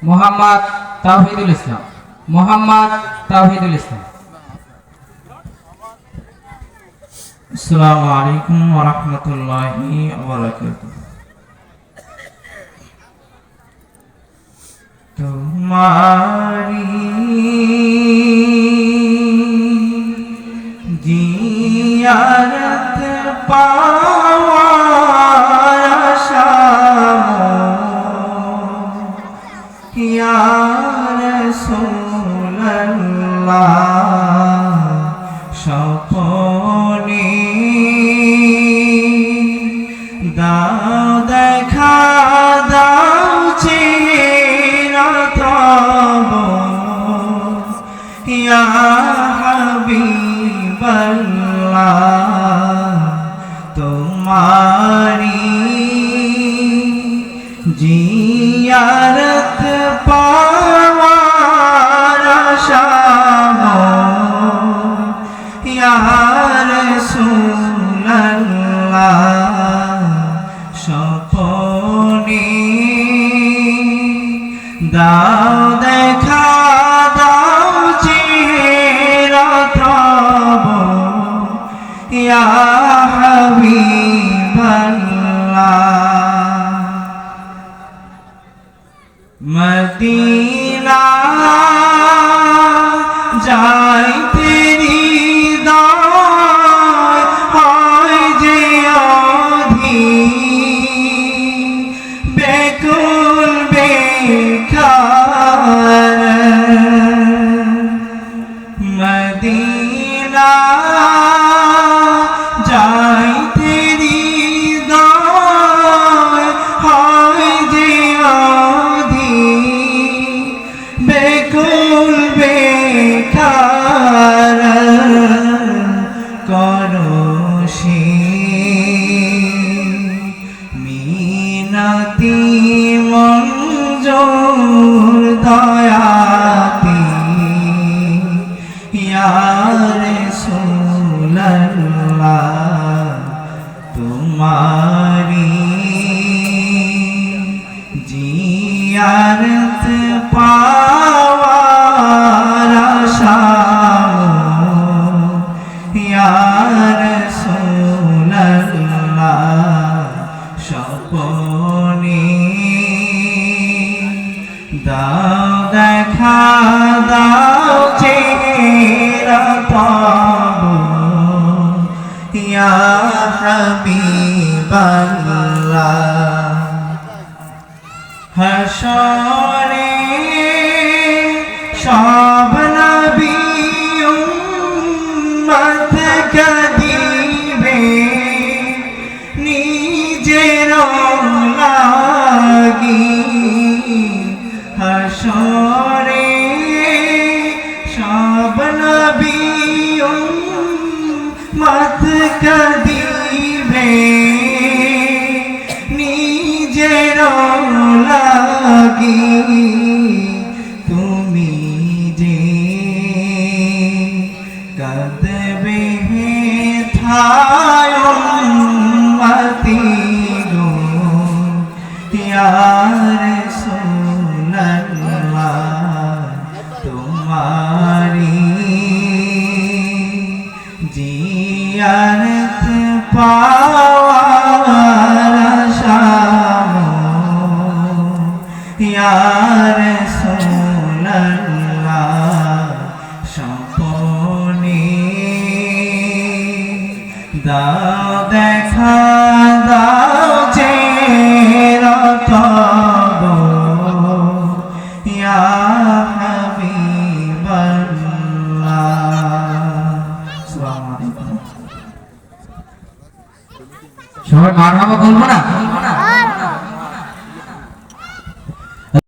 মোহাম্মদ তাওহিদুল ইসলাম। মোহাম্মদ তাওহিদুল ইসলাম। আসসালামু আলাইকুম ওয়া রাহমাতুল্লাহি ওয়া বারাকাতুহু। तुम्हारी जियारत पावार आशा या रसूल अल्लाह सपने दाओ देखा दाओ चेहरा तब या हबीब अल्लाह तुम्हारी जियारत पावार आशा या रसूल अल्लाह सपने दाओ देखा दाओ चेहरा तब या हबीब अल्लाह मदीना जाइते हृदय হয় যে অধীর বেকুল বেকার মদিনা যাইতে হৃদয় হয় যে অধীর বেকুল বেকার করোশি মিনতি মঞ্জুর দয়াতি ইয়া রাসূল আল্লাহ तुम्हारी जियारत पावार आशा या रसूल अल्लाह सपने दाओ देखा दाओ चेहरा तब या हबीब अल्लाह हशरे सब नबी उम्मत कदीबे निजेर লাগি हशरे सब नबी उम्मत कदीबे निजेर লাগি তুমি যে কদবে থায় উম্মতি গো ইয়া রাসূল আল্লাহ तुम्हारी जियारत पावार आशा या रसूल अल्लाह सपने दाओ देखा दाओ चेहरा तब या हबीब अल्लाह। अस्सलामु अलैकुम। সবাই মারহাবা বলবো না?